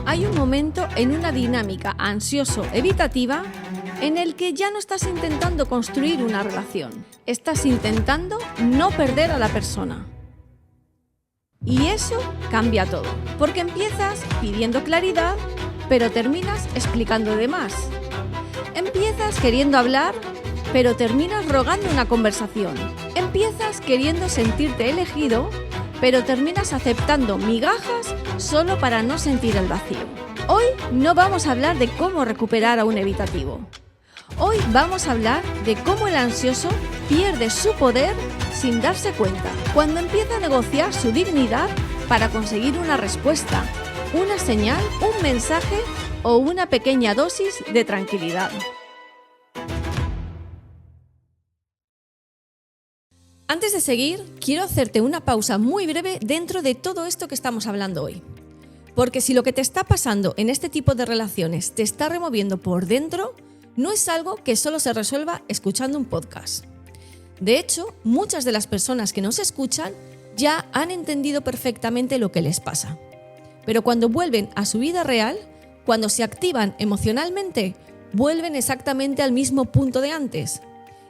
Hay un momento en una dinámica ansioso-evitativa en el que ya no estás intentando construir una relación, estás intentando no perder a la persona. Y eso cambia todo, porque empiezas pidiendo claridad, pero terminas explicando de más. Empiezas queriendo hablar, pero terminas rogando una conversación. Empiezas queriendo sentirte elegido, pero terminas aceptando migajas solo para no sentir el vacío. Hoy no vamos a hablar de cómo recuperar a un evitativo. Hoy vamos a hablar de cómo el ansioso pierde su poder sin darse cuenta, cuando empieza a negociar su dignidad para conseguir una respuesta, una señal, un mensaje o una pequeña dosis de tranquilidad. Antes de seguir, quiero hacerte una pausa muy breve dentro de todo esto que estamos hablando hoy. Porque si lo que te está pasando en este tipo de relaciones te está removiendo por dentro, no es algo que solo se resuelva escuchando un podcast. De hecho, muchas de las personas que nos escuchan ya han entendido perfectamente lo que les pasa. Pero cuando vuelven a su vida real, cuando se activan emocionalmente, vuelven exactamente al mismo punto de antes.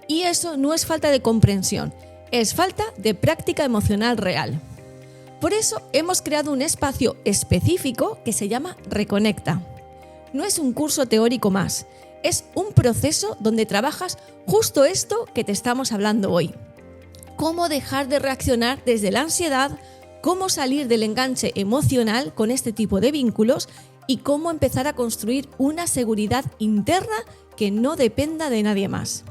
Y eso no es falta de comprensión, es falta de práctica emocional real. Por eso hemos creado un espacio específico que se llama Reconecta. No es un curso teórico más, es un proceso donde trabajas justo esto que te estamos hablando hoy. Cómo dejar de reaccionar desde la ansiedad, cómo salir del enganche emocional con este tipo de vínculos y cómo empezar a construir una seguridad interna que no dependa de nadie más.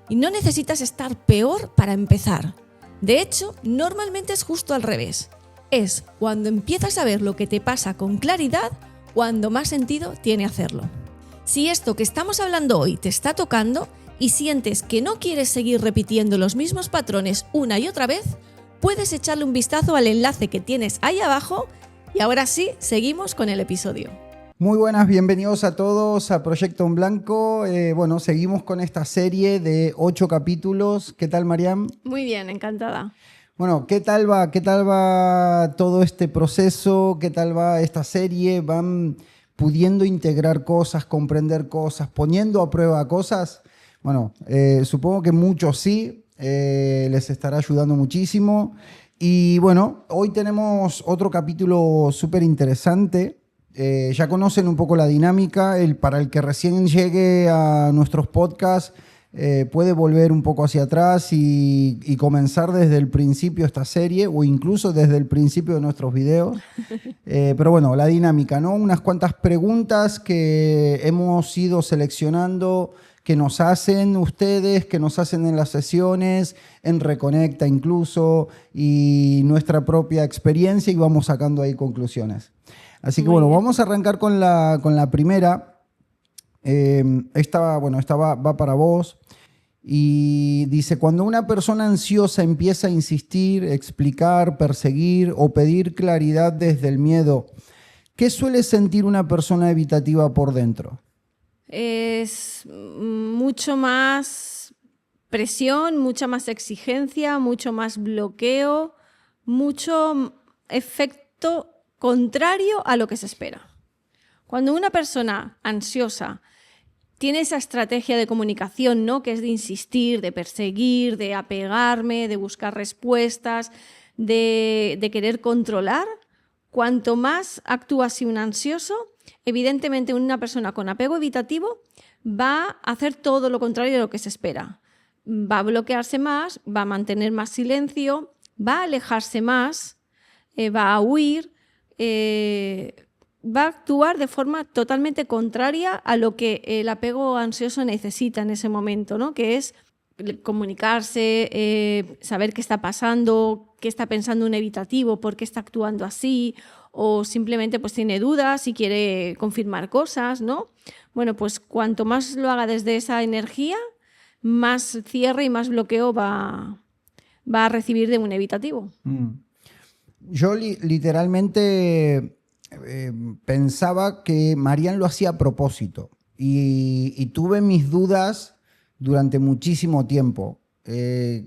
Y no necesitas estar peor para empezar. De hecho, normalmente es justo al revés. Es cuando empiezas a ver lo que te pasa con claridad, cuando más sentido tiene hacerlo. Si esto que estamos hablando hoy te está tocando y sientes que no quieres seguir repitiendo los mismos patrones una y otra vez, puedes echarle un vistazo al enlace que tienes ahí abajo y ahora sí, seguimos con el episodio. Muy buenas, bienvenidos a todos a Proyecto en Blanco. Seguimos con esta serie de 8 capítulos. ¿Qué tal, Mariam? Muy bien, encantada. Bueno, ¿qué tal va todo este proceso? ¿Qué tal va esta serie? ¿Van pudiendo integrar cosas, comprender cosas, poniendo a prueba cosas? Bueno, supongo que muchos sí, les estará ayudando muchísimo. Y bueno, hoy tenemos otro capítulo súper interesante. Ya conocen un poco la dinámica. Para el que recién llegue a nuestros podcasts, puede volver un poco hacia atrás y comenzar desde el principio esta serie o incluso desde el principio de nuestros videos. Pero bueno, la dinámica, ¿no? Unas cuantas preguntas que hemos ido seleccionando, que nos hacen ustedes, que nos hacen en las sesiones, en Reconecta incluso, y nuestra propia experiencia, y vamos sacando ahí conclusiones. Así que bueno, vamos a arrancar con la primera. Esta va para vos. Y dice, cuando una persona ansiosa empieza a insistir, explicar, perseguir o pedir claridad desde el miedo, ¿qué suele sentir una persona evitativa por dentro? Es mucho más presión, mucha más exigencia, mucho más bloqueo, mucho efecto contrario a lo que se espera. Cuando una persona ansiosa tiene esa estrategia de comunicación, ¿no? Que es de insistir, de perseguir, de apegarme, de buscar respuestas, de querer controlar, cuanto más actúa así un ansioso, evidentemente una persona con apego evitativo va a hacer todo lo contrario de lo que se espera. Va a bloquearse más, va a mantener más silencio, va a alejarse más, va a huir, va a actuar de forma totalmente contraria a lo que el apego ansioso necesita en ese momento, ¿no? Que es comunicarse, saber qué está pasando, qué está pensando un evitativo, por qué está actuando así, o simplemente pues tiene dudas y quiere confirmar cosas, ¿no? Bueno, pues cuanto más lo haga desde esa energía, más cierre y más bloqueo va a recibir de un evitativo. Yo literalmente pensaba que Marian lo hacía a propósito y tuve mis dudas durante muchísimo tiempo, que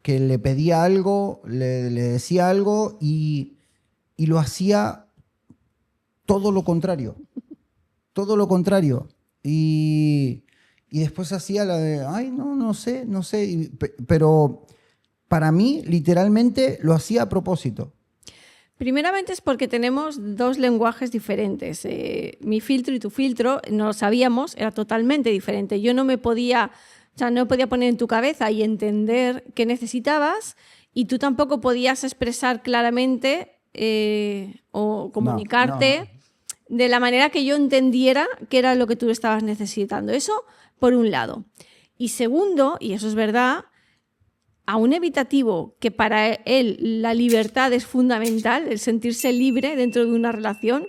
le pedía algo, le decía algo y lo hacía todo lo contrario. Todo lo contrario. Y después hacía la de, ay, no sé. Pero para mí, literalmente, lo hacía a propósito. Primeramente es porque tenemos dos lenguajes diferentes. Mi filtro y tu filtro, no lo sabíamos, era totalmente diferente. Yo no podía poner en tu cabeza y entender qué necesitabas, y tú tampoco podías expresar claramente o comunicarte de la manera que yo entendiera qué era lo que tú estabas necesitando. Eso por un lado. Y segundo, y eso es verdad, a un evitativo que para él la libertad es fundamental, el sentirse libre dentro de una relación,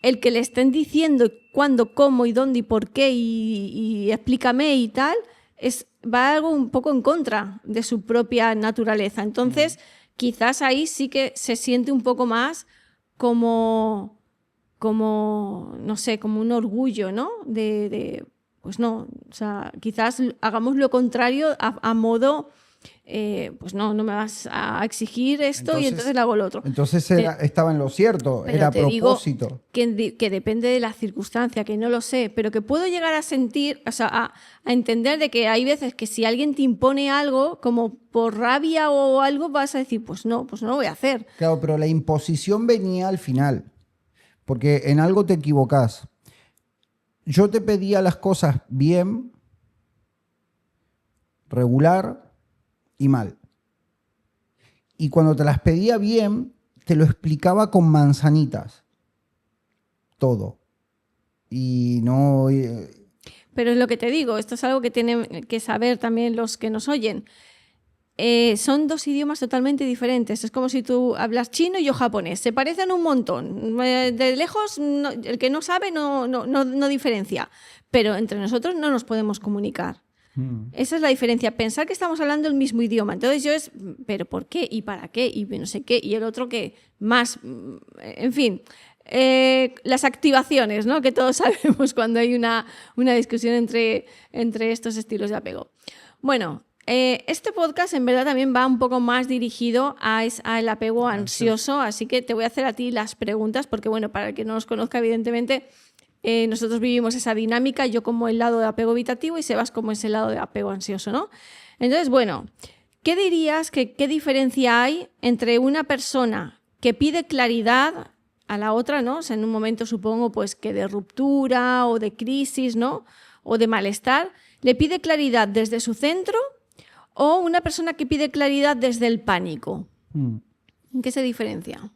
el que le estén diciendo cuándo, cómo y dónde y por qué y explícame y tal, va algo un poco en contra de su propia naturaleza. Entonces, quizás ahí sí que se siente un poco más como no sé, como un orgullo, ¿no? Pues no, o sea, quizás hagamos lo contrario a modo, pues no me vas a exigir esto y entonces le hago lo otro. Entonces estaba en lo cierto, era a propósito. Digo que depende de la circunstancia, que no lo sé, pero que puedo llegar a sentir, o sea, a entender de que hay veces que si alguien te impone algo, como por rabia o algo, vas a decir, pues no lo voy a hacer. Claro, pero la imposición venía al final, porque en algo te equivocás. Yo te pedía las cosas bien, regular y mal. Y cuando te las pedía bien, te lo explicaba con manzanitas. Todo. Y no... Pero es lo que te digo, esto es algo que tienen que saber también los que nos oyen. Son dos idiomas totalmente diferentes. Es como si tú hablas chino y yo japonés. Se parecen un montón. De lejos, el que no sabe no diferencia. Pero entre nosotros no nos podemos comunicar. Esa es la diferencia. Pensar que estamos hablando el mismo idioma. Entonces ¿pero por qué? ¿Y para qué? Y no sé qué. Y el otro que más... En fin... las activaciones, ¿no? Que todos sabemos cuando hay una discusión entre estos estilos de apego. Bueno... este podcast en verdad también va un poco más dirigido al apego ansioso, así que te voy a hacer a ti las preguntas porque, bueno, para el que no nos conozca, evidentemente, nosotros vivimos esa dinámica, yo como el lado de apego evitativo y Sebas como es el lado de apego ansioso, ¿no? Entonces, bueno, ¿qué dirías, qué diferencia hay entre una persona que pide claridad a la otra, ¿no? O sea, en un momento supongo pues que de ruptura o de crisis, ¿no? O de malestar, le pide claridad desde su centro, o una persona que pide claridad desde el pánico? ¿En qué se diferencia?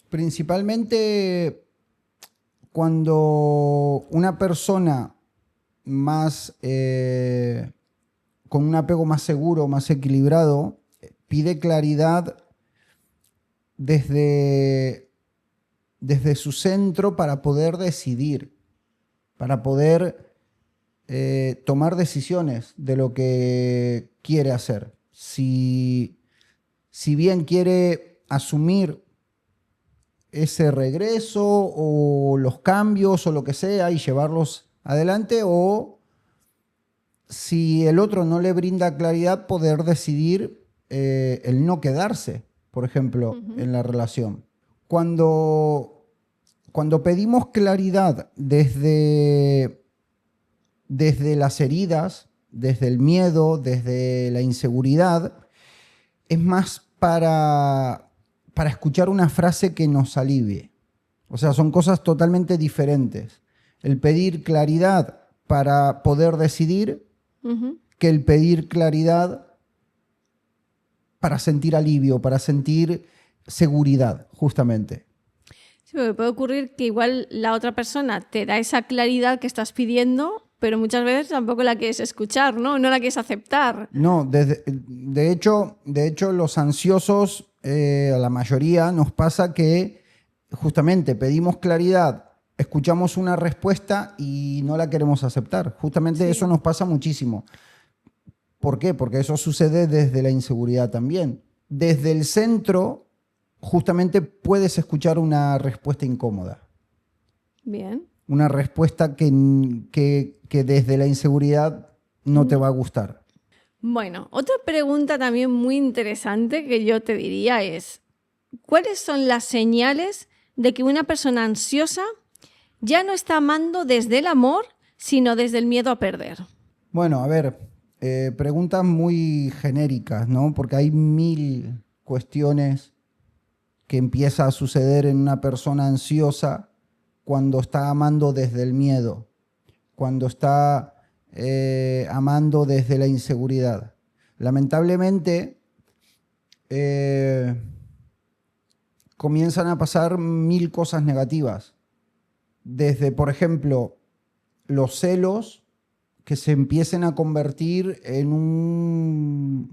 Principalmente cuando una persona más con un apego más seguro, más equilibrado, pide claridad desde su centro para poder decidir, para poder tomar decisiones de lo que quiere hacer. Si bien quiere asumir ese regreso o los cambios o lo que sea y llevarlos adelante, o si el otro no le brinda claridad, poder decidir el no quedarse, por ejemplo, en la relación. Cuando pedimos claridad desde las heridas, desde el miedo, desde la inseguridad, es más para escuchar una frase que nos alivie. O sea, son cosas totalmente diferentes. El pedir claridad para poder decidir que el pedir claridad para sentir alivio, para sentir seguridad, justamente. Sí, porque puede ocurrir que igual la otra persona te da esa claridad que estás pidiendo, pero muchas veces tampoco la quieres escuchar, ¿no? No la quieres aceptar. No, de hecho, los ansiosos, a la mayoría, nos pasa que justamente pedimos claridad, escuchamos una respuesta y no la queremos aceptar. Justamente eso nos pasa muchísimo. ¿Por qué? Porque eso sucede desde la inseguridad también. Desde el centro, justamente puedes escuchar una respuesta incómoda. Bien. Una respuesta que desde la inseguridad no te va a gustar. Bueno, otra pregunta también muy interesante que yo te diría es, ¿cuáles son las señales de que una persona ansiosa ya no está amando desde el amor, sino desde el miedo a perder? Bueno, a ver, preguntas muy genéricas, ¿no? Porque hay mil cuestiones que empieza a suceder en una persona ansiosa cuando está amando desde el miedo, cuando está amando desde la inseguridad. Lamentablemente, comienzan a pasar mil cosas negativas. Desde, por ejemplo, los celos que se empiecen a convertir en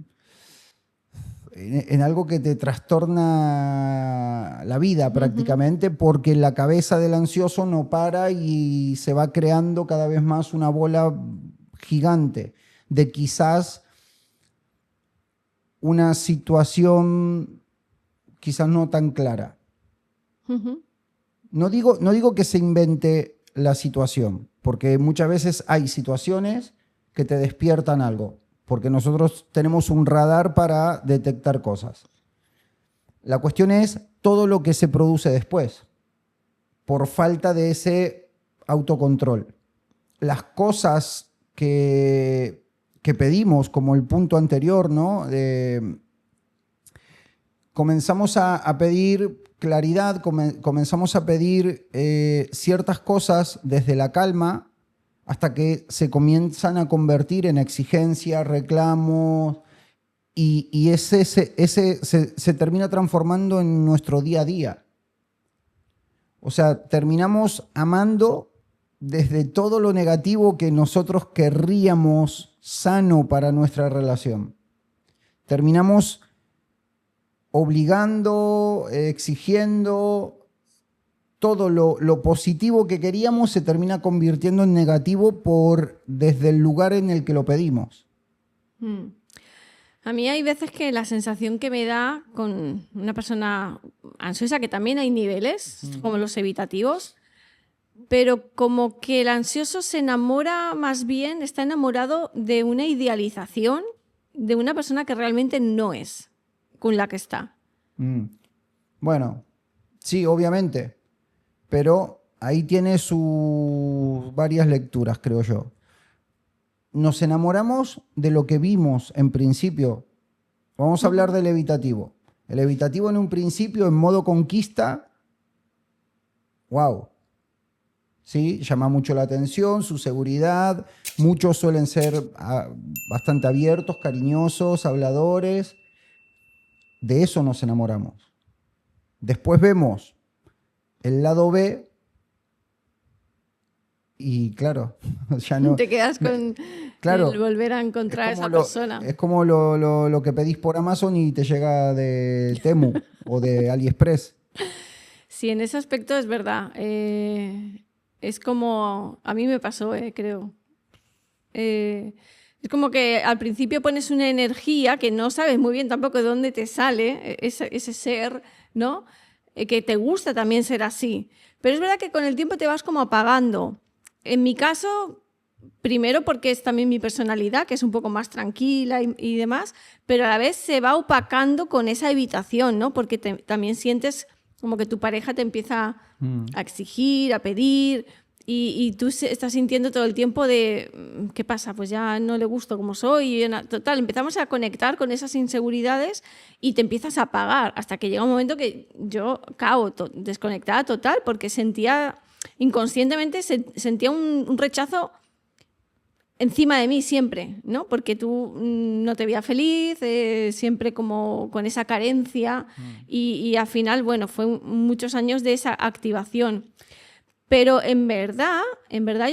algo que te trastorna la vida prácticamente, porque la cabeza del ansioso no para y se va creando cada vez más una bola gigante de quizás una situación quizás no tan clara. No digo que se invente la situación, porque muchas veces hay situaciones que te despiertan algo, porque nosotros tenemos un radar para detectar cosas. La cuestión es todo lo que se produce después, por falta de ese autocontrol. Las cosas que pedimos, como el punto anterior, ¿no? Comenzamos a pedir claridad, comenzamos a pedir ciertas cosas desde la calma hasta que se comienzan a convertir en exigencias, reclamos, y ese se termina transformando en nuestro día a día. O sea, terminamos amando desde todo lo negativo que nosotros querríamos sano para nuestra relación. Terminamos obligando, exigiendo, todo lo positivo que queríamos se termina convirtiendo en negativo desde el lugar en el que lo pedimos. A mí hay veces que la sensación que me da con una persona ansiosa, que también hay niveles, como los evitativos, pero como que el ansioso se enamora más bien, está enamorado de una idealización de una persona que realmente no es con la que está. Bueno, sí, obviamente, pero ahí tiene sus varias lecturas, creo yo. Nos enamoramos de lo que vimos en principio. Vamos a hablar del evitativo. El evitativo en un principio, en modo conquista, wow. ¿Sí? Llama mucho la atención, su seguridad. Muchos suelen ser bastante abiertos, cariñosos, habladores. De eso nos enamoramos. Después vemos el lado B y claro, ya no... Te quedas con el volver a encontrar a esa persona. Es como lo que pedís por Amazon y te llega de Temu o de AliExpress. Sí, en ese aspecto es verdad. Es como... A mí me pasó, creo. Es como que al principio pones una energía que no sabes muy bien tampoco de dónde te sale ese ser, ¿no? Que te gusta también ser así. Pero es verdad que con el tiempo te vas como apagando. En mi caso, primero porque es también mi personalidad, que es un poco más tranquila y demás, pero a la vez se va opacando con esa evitación, ¿no? Porque también sientes como que tu pareja te empieza a exigir, a pedir, y tú estás sintiendo todo el tiempo de ¿qué pasa? Pues ya no le gusto como soy. Total, empezamos a conectar con esas inseguridades y te empiezas a apagar hasta que llega un momento que yo desconectada total, porque sentía inconscientemente sentía un rechazo encima de mí siempre, ¿no? Porque tú no te veías feliz, siempre como con esa carencia y al final, bueno, fue muchos años de esa activación. Pero en verdad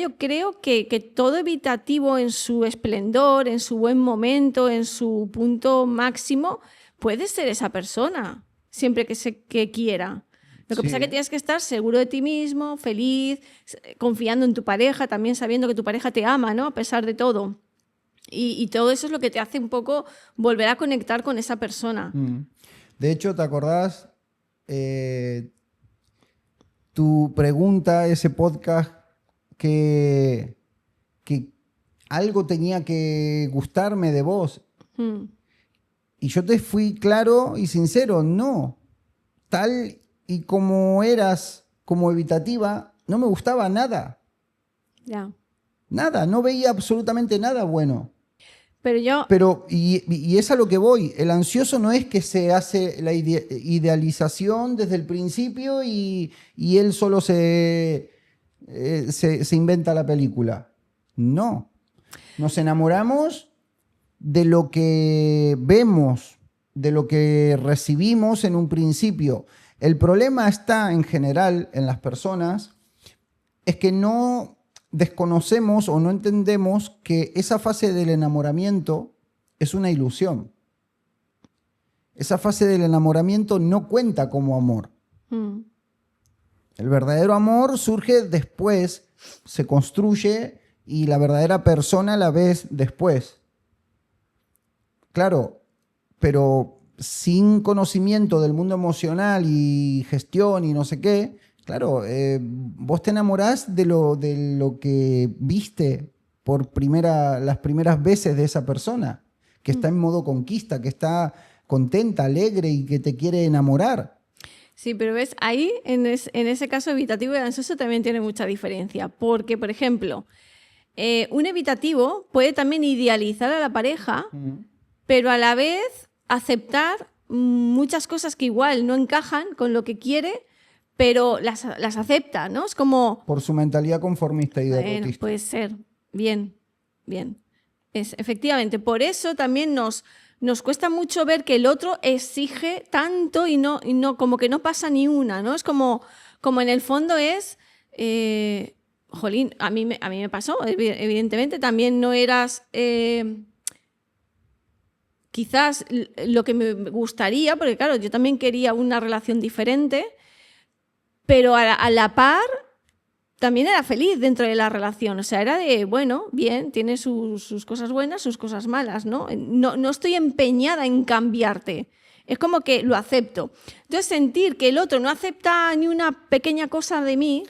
yo creo que todo evitativo en su esplendor, en su buen momento, en su punto máximo, puede ser esa persona, siempre que quiera. Lo que pasa es que tienes que estar seguro de ti mismo, feliz, confiando en tu pareja, también sabiendo que tu pareja te ama, ¿no? A pesar de todo. Y todo eso es lo que te hace un poco volver a conectar con esa persona. De hecho, ¿te acordás? Tu pregunta, ese podcast, que algo tenía que gustarme de vos. Y yo te fui claro y sincero, no. Tal y como eras como evitativa, no me gustaba nada. Ya. Nada, no veía absolutamente nada bueno. Pero yo... Pero, y es a lo que voy, el ansioso no es que se hace la idealización desde el principio y él solo se inventa la película. No, nos enamoramos de lo que vemos, de lo que recibimos en un principio. El problema está en general en las personas, es que no desconocemos o no entendemos que esa fase del enamoramiento es una ilusión. Esa fase del enamoramiento no cuenta como amor. Mm. El verdadero amor surge después, se construye y la verdadera persona la ves después. Claro, pero sin conocimiento del mundo emocional y gestión y no sé qué, claro, vos te enamorás de lo que viste por las primeras veces de esa persona, que está en modo conquista, que está contenta, alegre y que te quiere enamorar. Sí, pero ves, ahí en ese caso evitativo y ansioso también tiene mucha diferencia. Porque, por ejemplo, un evitativo puede también idealizar a la pareja, pero a la vez aceptar muchas cosas que igual no encajan con lo que quiere, pero las acepta, ¿no? Es como... Por su mentalidad conformista y Bueno, derrotista. puede ser. Bien, bien. Efectivamente, por eso también nos cuesta mucho ver que el otro exige tanto y no como que no pasa ni una, ¿no? Es como en el fondo es... jolín, a mí me pasó, evidentemente, también no eras... quizás lo que me gustaría, porque claro, yo también quería una relación diferente, pero a la par también era feliz dentro de la relación. O sea, era de, bueno, bien, tiene sus cosas buenas, sus cosas malas, ¿no? No estoy empeñada en cambiarte. Es como que lo acepto. Entonces, sentir que el otro no acepta ni una pequeña cosa de mí,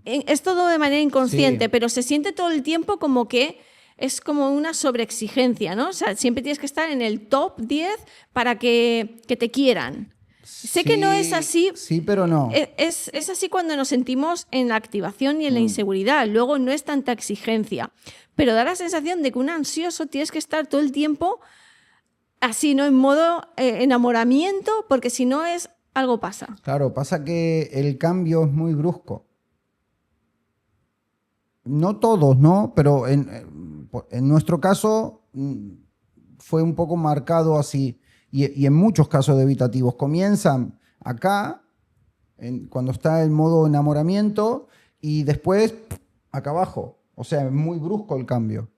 es todo de manera inconsciente, Sí. pero se siente todo el tiempo como que es como una sobreexigencia, ¿no? O sea, siempre tienes que estar en el top 10 para que te quieran. Sé que no es así. Sí, pero no. Es así cuando nos sentimos en la activación y en la inseguridad. Luego no es tanta exigencia. Pero da la sensación de que un ansioso tienes que estar todo el tiempo así, ¿no? En modo enamoramiento, porque si no es algo pasa. Claro, pasa que el cambio es muy brusco. No todos, ¿no? Pero en nuestro caso fue un poco marcado así. Y en muchos casos de evitativos comienzan acá, cuando está el modo enamoramiento, y después acá abajo. O sea, es muy brusco el cambio.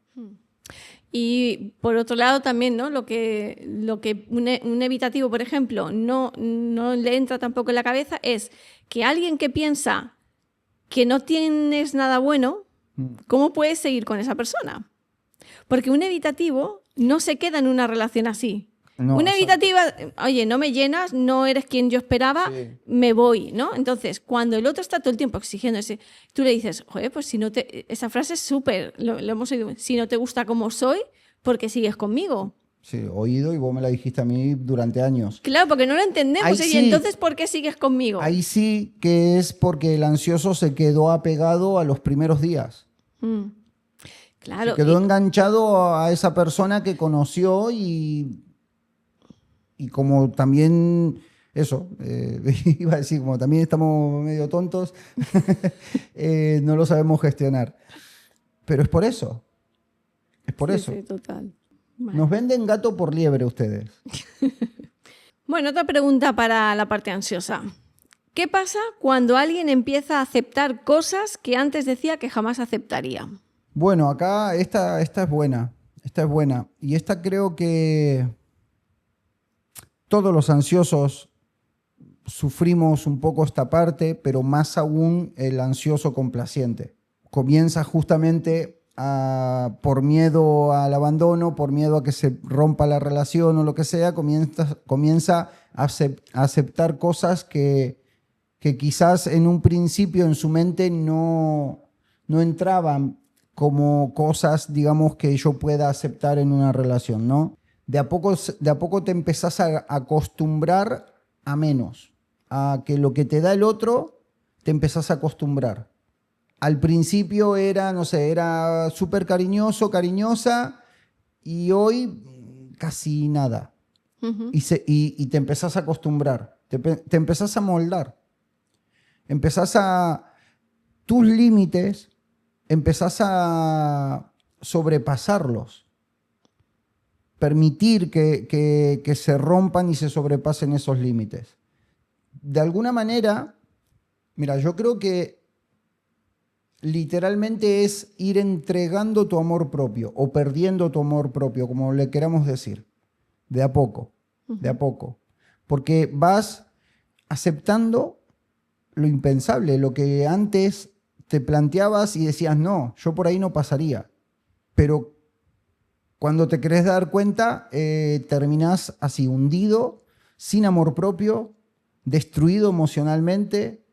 Y por otro lado también, ¿no? Lo que un evitativo, por ejemplo, no le entra tampoco en la cabeza es que alguien que piensa que no tienes nada bueno, ¿cómo puedes seguir con esa persona? Porque un evitativo no se queda en una relación así. No, Una exacto. evitativa, oye, no me llenas, no eres quien yo esperaba, Sí. me voy, ¿no? Entonces, cuando el otro está todo el tiempo exigiéndose, tú le dices, joder, pues si no te... Esa frase es súper, lo hemos oído, si no te gusta como soy, ¿por qué sigues conmigo? Sí, oído y vos me la dijiste a mí durante años. Claro, porque no lo entendemos. Ahí Y sí. entonces, ¿por qué sigues conmigo? Ahí sí que es porque el ansioso se quedó apegado a los primeros días. Claro. Se quedó enganchado a esa persona que conoció y como también, eso, iba a decir, como también estamos medio tontos, no lo sabemos gestionar. Pero es por eso. Es por eso. Sí, total. Vale. Nos venden gato por liebre ustedes. Bueno, otra pregunta para la parte ansiosa. ¿Qué pasa cuando alguien empieza a aceptar cosas que antes decía que jamás aceptaría? Bueno, acá esta es buena. Esta es buena. Y esta creo que todos los ansiosos sufrimos un poco esta parte, pero más aún el ansioso complaciente. Comienza justamente por miedo al abandono, por miedo a que se rompa la relación o lo que sea, comienza a aceptar cosas que quizás en un principio en su mente no entraban como cosas, digamos, que yo pueda aceptar en una relación, ¿no? De a poco te empezás a acostumbrar a menos. a que lo que te da el otro te empezás a acostumbrar. Al principio era, no sé, era súper cariñoso, cariñosa, y hoy casi nada. Ujú. Y te empezás a acostumbrar, te empezás a moldar, empezás a tus límites, empezás a sobrepasarlos, permitir que se rompan y se sobrepasen esos límites. De alguna manera, mira, yo creo que literalmente es ir entregando tu amor propio o perdiendo tu amor propio, como le queramos decir, de a poco, de a poco. Porque vas aceptando lo impensable, lo que antes te planteabas y decías, no, yo por ahí no pasaría. Pero cuando te querés dar cuenta, terminás así, hundido, sin amor propio, destruido emocionalmente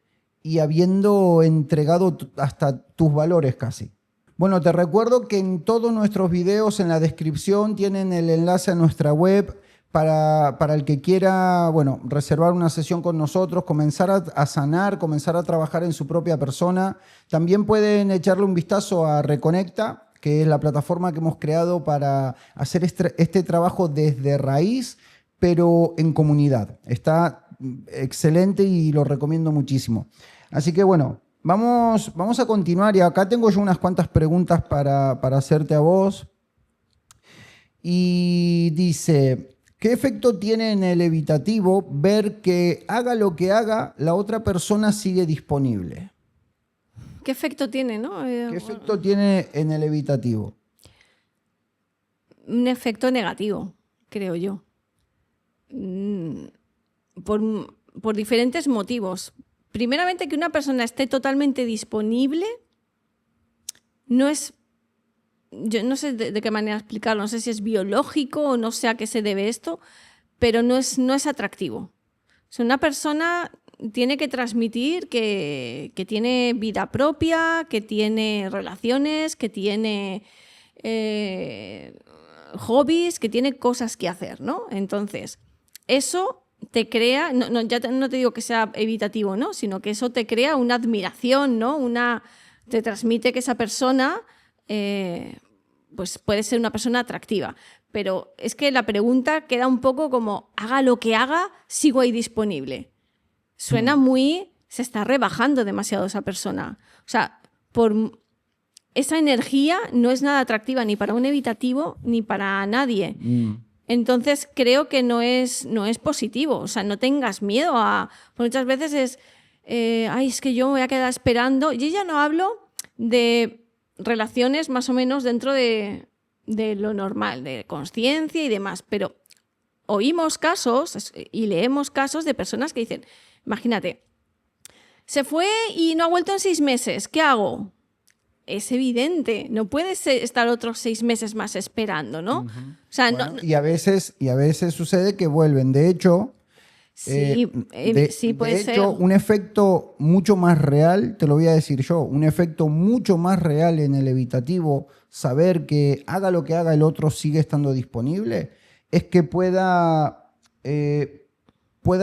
y habiendo entregado hasta tus valores casi. Bueno, te recuerdo que en todos nuestros videos, en la descripción, tienen el enlace a nuestra web para el que quiera, bueno, reservar una sesión con nosotros, comenzar a sanar, comenzar a trabajar en su propia persona. También pueden echarle un vistazo a Reconecta, que es la plataforma que hemos creado para hacer este trabajo desde raíz, pero en comunidad. Está excelente y lo recomiendo muchísimo. Así que bueno, vamos a continuar y acá tengo yo unas cuantas preguntas para hacerte a vos. Y dice, ¿qué efecto tiene en el evitativo ver que haga lo que haga, la otra persona sigue disponible? ¿Qué efecto tiene, no? ¿Qué efecto tiene en el evitativo? Un efecto negativo, creo yo. Por diferentes motivos. Primeramente, que una persona esté totalmente disponible no es... Yo no sé de qué manera explicarlo, no sé si es biológico o no sé a qué se debe esto, pero no es atractivo. O sea, una persona tiene que transmitir que tiene vida propia, que tiene relaciones, que tiene hobbies, que tiene cosas que hacer, ¿no? Entonces, eso te crea, ya no te digo que sea evitativo, ¿no? Sino que eso te crea una admiración, ¿no? Te transmite que esa persona pues puede ser una persona atractiva. Pero es que la pregunta queda un poco como, haga lo que haga, sigo ahí disponible. Suena muy... Se está rebajando demasiado esa persona. O sea, esa energía no es nada atractiva ni para un evitativo ni para nadie. Entonces creo que no es positivo. O sea, no tengas miedo a... Muchas veces es... es que yo me voy a quedar esperando. Yo ya no hablo de relaciones más o menos dentro de lo normal, de consciencia y demás, pero oímos casos y leemos casos de personas que dicen, imagínate, se fue y no ha vuelto en 6 meses, ¿qué hago? Es evidente, no puedes estar otros 6 meses más esperando, ¿no? O sea, bueno, y a veces sucede que vuelven. De hecho, sí, sí puede ser. De hecho, un efecto mucho más real, te lo voy a decir yo, un efecto mucho más real en el evitativo, saber que haga lo que haga el otro sigue estando disponible, es que pueda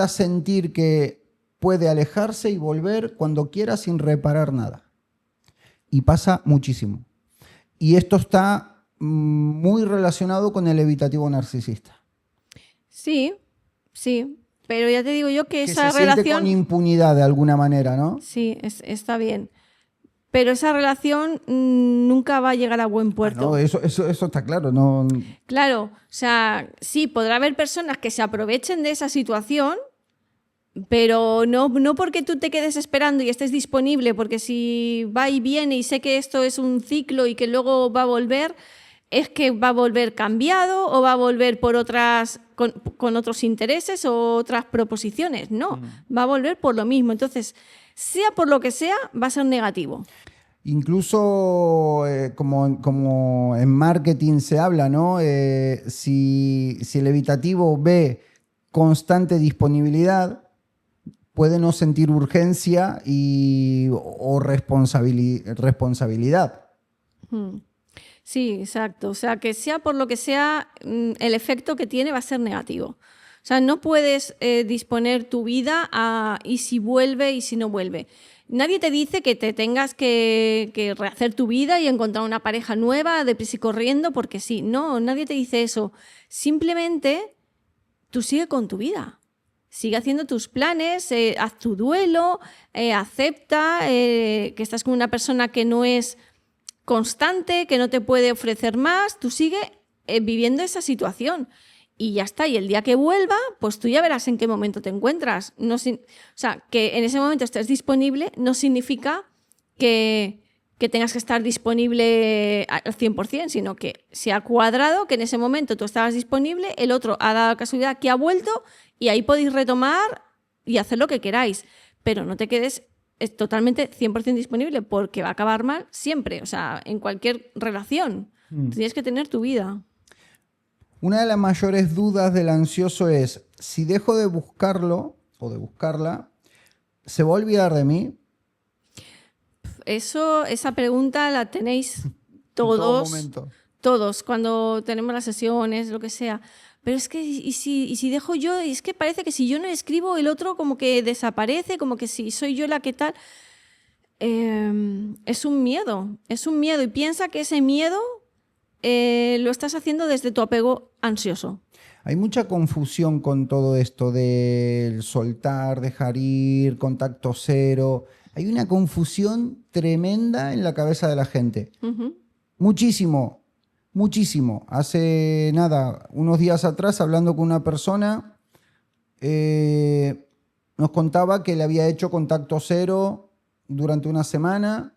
sentir que puede alejarse y volver cuando quiera sin reparar nada. Y pasa muchísimo. Y esto está muy relacionado con el evitativo narcisista. Sí, sí. Pero ya te digo yo que esa se relación... siente con impunidad de alguna manera, ¿no? Sí, está bien. Pero esa relación nunca va a llegar a buen puerto. No, eso está claro. No... Claro, o sea, sí, podrá haber personas que se aprovechen de esa situación, pero no porque tú te quedes esperando y estés disponible, porque si va y viene y sé que esto es un ciclo y que luego va a volver, es que va a volver cambiado o va a volver por con otros intereses o otras proposiciones. No, va a volver por lo mismo. Entonces, sea por lo que sea, va a ser negativo. Incluso como en marketing se habla, ¿no? Si el evitativo ve constante disponibilidad, puede no sentir urgencia o responsabilidad. Sí, exacto. O sea, que sea por lo que sea, el efecto que tiene va a ser negativo. O O sea, no puedes disponer tu vida a y si vuelve y si no vuelve. Nadie te dice que te tengas que rehacer tu vida y encontrar una pareja nueva deprisa y corriendo porque sí. No, nadie te dice eso. Simplemente tú sigue con tu vida. Sigue haciendo tus planes, haz tu duelo, acepta que estás con una persona que no es constante, que no te puede ofrecer más. Tú sigue viviendo esa situación. Y ya está, y el día que vuelva, pues tú ya verás en qué momento te encuentras. O sea, que en ese momento estés disponible no significa que tengas que estar disponible al 100%, sino que se ha cuadrado, que en ese momento tú estabas disponible, el otro ha dado casualidad que ha vuelto y ahí podéis retomar y hacer lo que queráis. Pero no te quedes totalmente 100% disponible porque va a acabar mal siempre, o sea, en cualquier relación. Tienes que tener tu vida. Una de las mayores dudas del ansioso es, si dejo de buscarlo o de buscarla, ¿se va a olvidar de mí? Esa pregunta la tenéis Todo todos, momento. todos, cuando tenemos las sesiones, lo que sea. Pero es que, ¿y si dejo yo? Es que parece que si yo no escribo, el otro como que desaparece, como que si soy yo la que tal. Es un miedo. Y piensa que ese miedo lo estás haciendo desde tu apego ansioso. Hay mucha confusión con todo esto del soltar, dejar ir, contacto cero. Hay una confusión tremenda en la cabeza de la gente. Muchísimo, muchísimo. Hace nada, unos días atrás, hablando con una persona, nos contaba que le había hecho contacto cero durante una semana.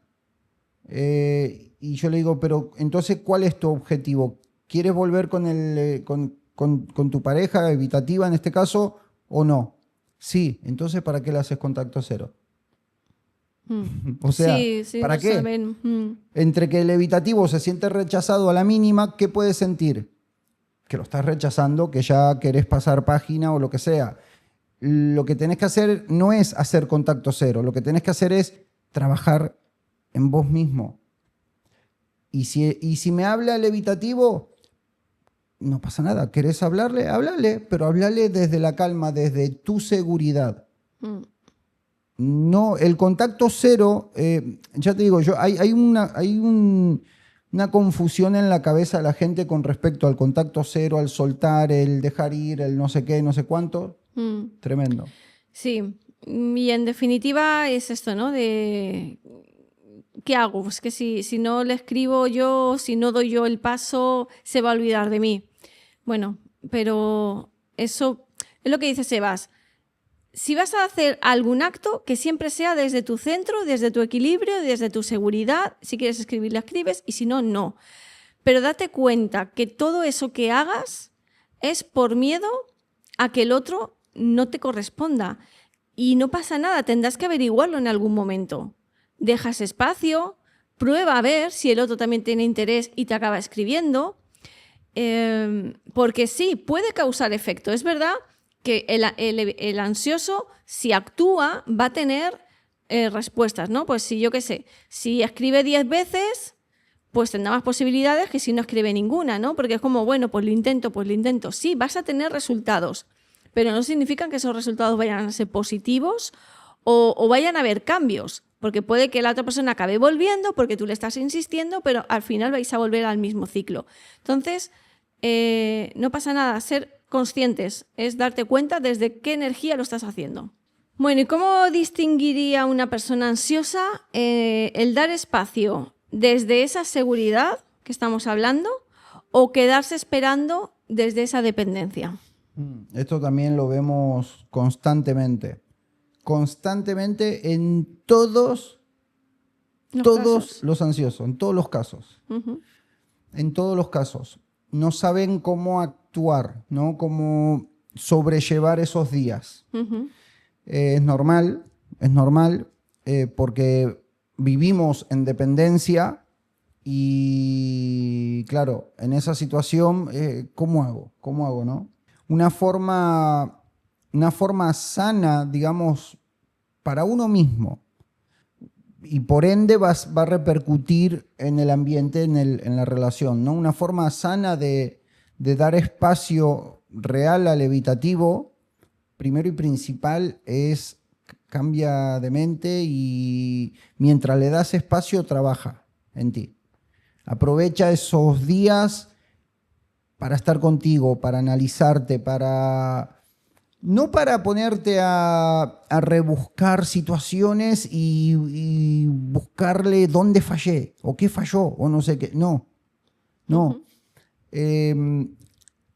Y yo le digo, pero entonces, ¿cuál es tu objetivo? ¿Quieres volver con tu pareja evitativa en este caso o no? Sí, entonces ¿para qué le haces contacto cero? O sea, sí, ¿para qué? Saben. Entre que el evitativo se siente rechazado a la mínima, ¿qué puedes sentir? Que lo estás rechazando, que ya querés pasar página o lo que sea. Lo que tenés que hacer no es hacer contacto cero, lo que tenés que hacer es trabajar en vos mismo. Y si me habla el evitativo, no pasa nada. ¿Querés hablarle? Háblale, pero háblale desde la calma, desde tu seguridad. No, el contacto cero, ya te digo, hay una confusión en la cabeza de la gente con respecto al contacto cero, al soltar, el dejar ir, el no sé qué, no sé cuánto. Tremendo. Sí, y en definitiva es esto, ¿no? De ¿qué hago? Pues que si no le escribo yo, si no doy yo el paso, se va a olvidar de mí. Bueno, pero eso es lo que dice Sebas. Si vas a hacer algún acto, que siempre sea desde tu centro, desde tu equilibrio, desde tu seguridad. Si quieres escribir, la escribes y si no, no. Pero date cuenta que todo eso que hagas es por miedo a que el otro no te corresponda. Y no pasa nada, tendrás que averiguarlo en algún momento. Dejas espacio, prueba a ver si el otro también tiene interés y te acaba escribiendo. Porque sí, puede causar efecto. Es verdad que el ansioso, si actúa, va a tener respuestas, ¿no? Pues si yo qué sé, si escribe 10 veces, pues tendrá más posibilidades que si no escribe ninguna, ¿no? Porque es como, bueno, pues lo intento. Sí, vas a tener resultados, pero no significa que esos resultados vayan a ser positivos o vayan a haber cambios, porque puede que la otra persona acabe volviendo porque tú le estás insistiendo, pero al final vais a volver al mismo ciclo. Entonces, no pasa nada, ser conscientes es darte cuenta desde qué energía lo estás haciendo. Bueno, ¿y cómo distinguiría una persona ansiosa? El dar espacio desde esa seguridad que estamos hablando o quedarse esperando desde esa dependencia. Esto también lo vemos constantemente. Constantemente en todos los ansiosos, en todos los casos. En todos los casos. No saben cómo actuar, ¿no? Cómo sobrellevar esos días. Es normal, porque vivimos en dependencia y, claro, en esa situación, ¿cómo hago, no? Una forma sana, digamos, para uno mismo y por ende va a repercutir en el ambiente, en la relación, ¿no? Una forma sana de dar espacio real al evitativo, primero y principal es cambia de mente y mientras le das espacio, trabaja en ti. Aprovecha esos días para estar contigo, para analizarte, no para ponerte a rebuscar situaciones y buscarle dónde fallé o qué falló o no sé qué. No.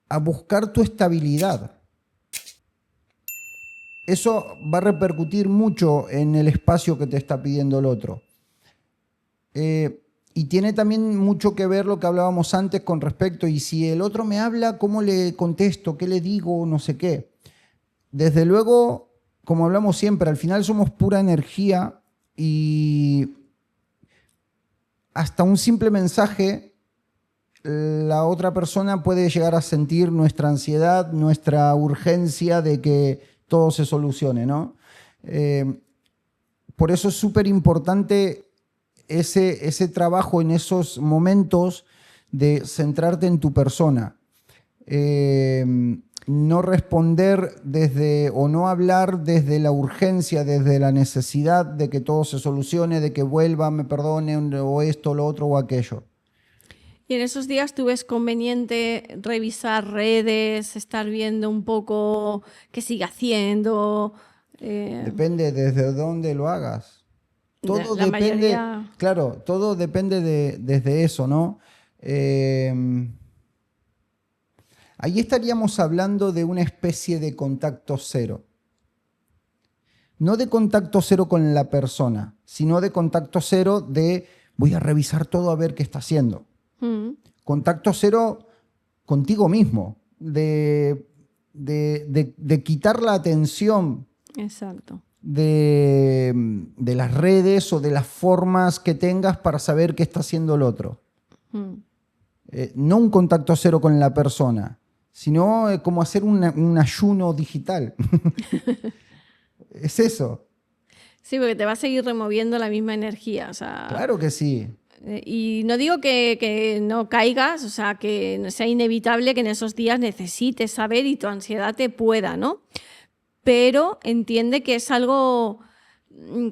A buscar tu estabilidad. Eso va a repercutir mucho en el espacio que te está pidiendo el otro. Y tiene también mucho que ver lo que hablábamos antes con respecto, y si el otro me habla, ¿cómo le contesto? ¿Qué le digo? No sé qué. Desde luego, como hablamos siempre, al final somos pura energía y hasta un simple mensaje, la otra persona puede llegar a sentir nuestra ansiedad, nuestra urgencia de que todo se solucione, ¿no? Por eso es súper importante ese trabajo en esos momentos de centrarte en tu persona. No responder o no hablar desde la urgencia, desde la necesidad de que todo se solucione, de que vuelva, me perdone, o esto, lo otro o aquello. Y en esos días tú ves conveniente revisar redes, estar viendo un poco qué sigue haciendo. Depende desde dónde lo hagas. Todo La depende, mayoría... claro, todo depende desde eso, ¿no? Ahí estaríamos hablando de una especie de contacto cero. No de contacto cero con la persona, sino de contacto cero de voy a revisar todo a ver qué está haciendo. Contacto cero contigo mismo, de quitar la atención. Exacto. De las redes o de las formas que tengas para saber qué está haciendo el otro. No un contacto cero con la persona, sino como hacer un ayuno digital. Es eso. Sí, porque te va a seguir removiendo la misma energía. O sea, Claro que sí. Y no digo que no caigas, o sea, que sea inevitable que en esos días necesites saber y tu ansiedad te pueda, ¿no? Pero entiende que es algo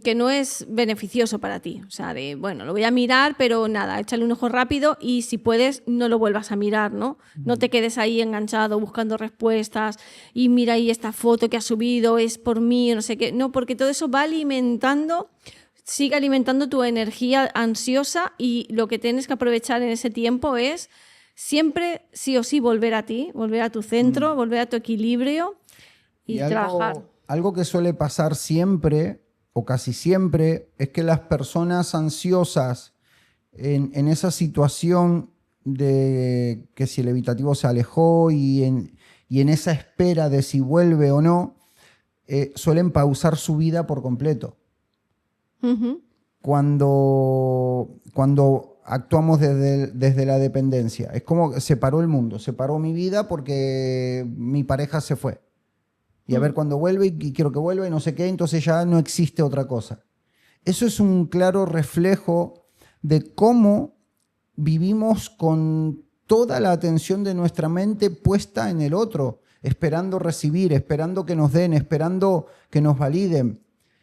que no es beneficioso para ti. O sea, bueno, lo voy a mirar, pero nada, échale un ojo rápido y si puedes, no lo vuelvas a mirar, ¿no? No te quedes ahí enganchado buscando respuestas y mira ahí esta foto que ha subido, es por mí, no sé qué. No, porque todo eso va sigue alimentando tu energía ansiosa y lo que tienes que aprovechar en ese tiempo es siempre, sí o sí, volver a ti, volver a tu centro, volver a tu equilibrio y trabajar. Algo que suele pasar siempre, o casi siempre, es que las personas ansiosas en esa situación de que si el evitativo se alejó y en esa espera de si vuelve o no, suelen pausar su vida por completo. Cuando actuamos desde la dependencia. Es como se paró el mundo, se paró mi vida porque mi pareja se fue. Y a ver cuándo vuelve y quiero que vuelva y no sé qué, entonces ya no existe otra cosa. Eso es un claro reflejo de cómo vivimos con toda la atención de nuestra mente puesta en el otro, esperando recibir, esperando que nos den, esperando que nos validen.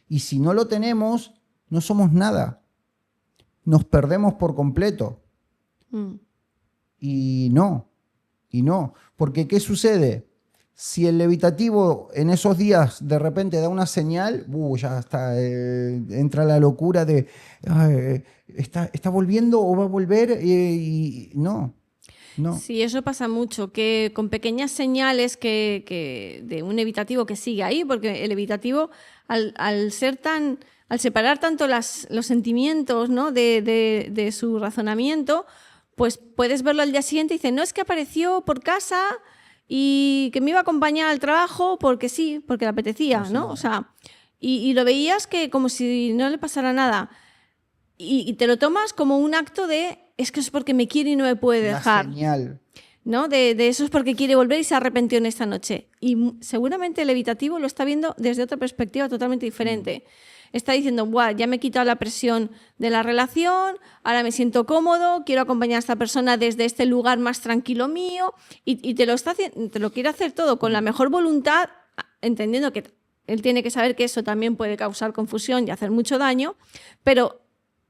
Y si no lo tenemos, no somos nada. Nos perdemos por completo. Y no. Porque ¿qué sucede? Si el evitativo en esos días de repente da una señal, ya está, entra la locura de ¿está volviendo o va a volver? Y no. Sí, eso pasa mucho, que con pequeñas señales de un evitativo que sigue ahí, porque el evitativo, al separar tanto los sentimientos, ¿no? de su razonamiento, pues puedes verlo al día siguiente y dice, no, es que apareció por casa y que me iba a acompañar al trabajo porque sí, porque le apetecía, ¿no? O sea, y lo veías que como si no le pasara nada. Y te lo tomas como un acto de, es que es porque me quiere y no me puede dejar. Una señal. ¿No? De eso es porque quiere volver y se arrepintió en esta noche. Y seguramente el evitativo lo está viendo desde otra perspectiva totalmente diferente. está diciendo, buah, ya me he quitado la presión de la relación, ahora me siento cómodo, quiero acompañar a esta persona desde este lugar más tranquilo mío, y te lo quiere hacer todo con la mejor voluntad, entendiendo que él tiene que saber que eso también puede causar confusión y hacer mucho daño, pero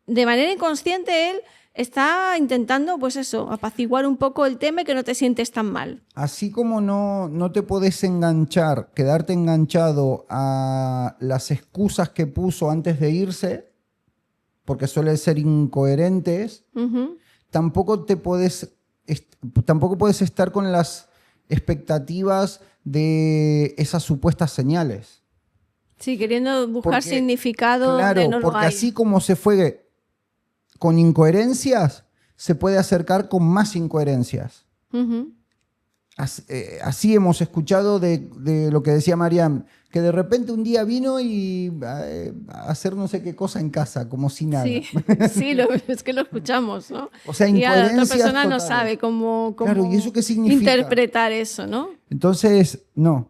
de manera inconsciente él está intentando, pues eso, apaciguar un poco el tema y que no te sientes tan mal. Así como no te podés enganchar, quedarte enganchado a las excusas que puso antes de irse, porque suelen ser incoherentes, tampoco puedes estar con las expectativas de esas supuestas señales. Sí, queriendo buscar significado. Claro, de no lo porque hay. así como se fue con incoherencias, se puede acercar con más incoherencias. Así hemos escuchado de lo que decía Mariam, que de repente un día vino y a hacer no sé qué cosa en casa, como si nada. Sí, es que lo escuchamos, ¿no? O sea, y a la otra incoherencias persona no totales. sabe cómo Claro, ¿y eso qué significa? interpretar eso, ¿no? Entonces, no.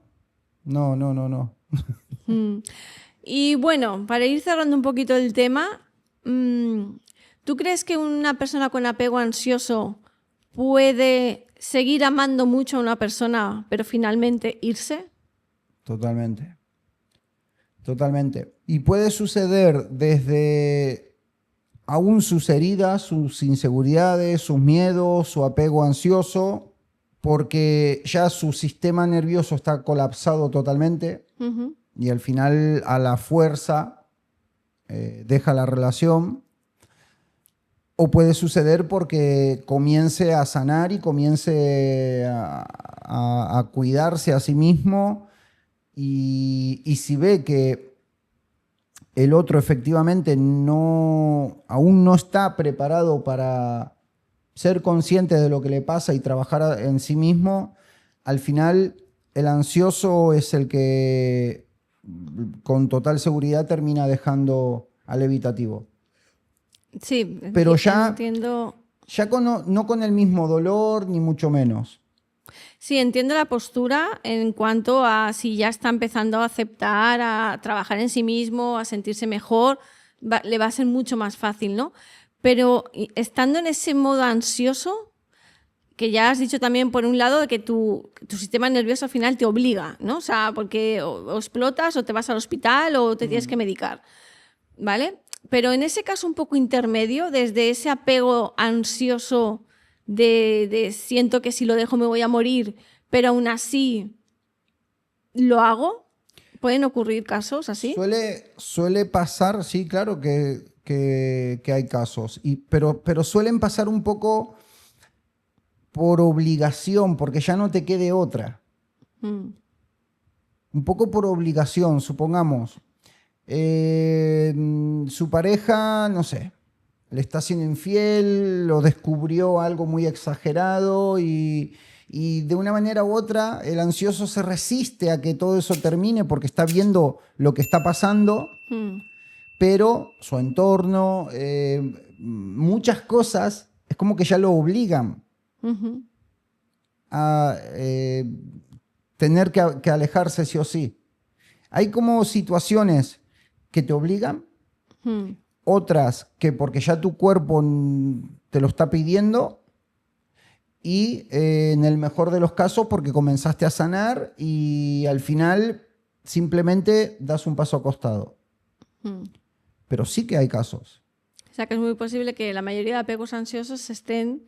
Y bueno, para ir cerrando un poquito el tema, ¿tú crees que una persona con apego ansioso puede seguir amando mucho a una persona, pero finalmente irse? Totalmente. Y puede suceder desde aún sus heridas, sus inseguridades, sus miedos, su apego ansioso, porque ya su sistema nervioso está colapsado totalmente y al final a la fuerza deja la relación. O puede suceder porque comience a sanar y comience a cuidarse a sí mismo y si ve que el otro efectivamente aún no está preparado para ser consciente de lo que le pasa y trabajar en sí mismo, al final el ansioso es el que con total seguridad termina dejando al evitativo. Sí, pero ya, entiendo. Ya no con el mismo dolor, ni mucho menos. Sí, entiendo la postura en cuanto a si ya está empezando a aceptar, a trabajar en sí mismo, a sentirse mejor, le va a ser mucho más fácil, ¿no? Pero estando en ese modo ansioso, que ya has dicho también por un lado que tu sistema nervioso al final te obliga, ¿no? O sea, porque o explotas o te vas al hospital o te tienes que medicar, ¿vale? Pero en ese caso un poco intermedio, desde ese apego ansioso de siento que si lo dejo me voy a morir, pero aún así lo hago, ¿pueden ocurrir casos así? Suele pasar, sí, claro que hay casos, pero suelen pasar un poco por obligación, porque ya no te quede otra. Un poco por obligación, supongamos. Su pareja, no sé, le está siendo infiel, lo descubrió algo muy exagerado y de una manera u otra el ansioso se resiste a que todo eso termine porque está viendo lo que está pasando, pero su entorno, muchas cosas, es como que ya lo obligan a tener que alejarse sí o sí. Hay como situaciones que te obligan, otras que porque ya tu cuerpo te lo está pidiendo y en el mejor de los casos porque comenzaste a sanar y al final simplemente das un paso acostado. Pero sí que hay casos. O sea que es muy posible que la mayoría de apegos ansiosos estén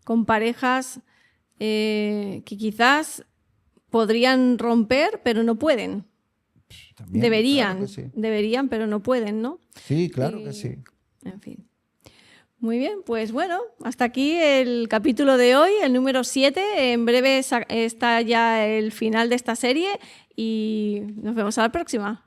con parejas que quizás podrían romper pero no pueden. También, deberían, claro que sí. Deberían, pero no pueden, ¿no? Sí, claro que sí. En fin. Muy bien, pues bueno, hasta aquí el capítulo de hoy, el número 7. En breve está ya el final de esta serie y nos vemos a la próxima.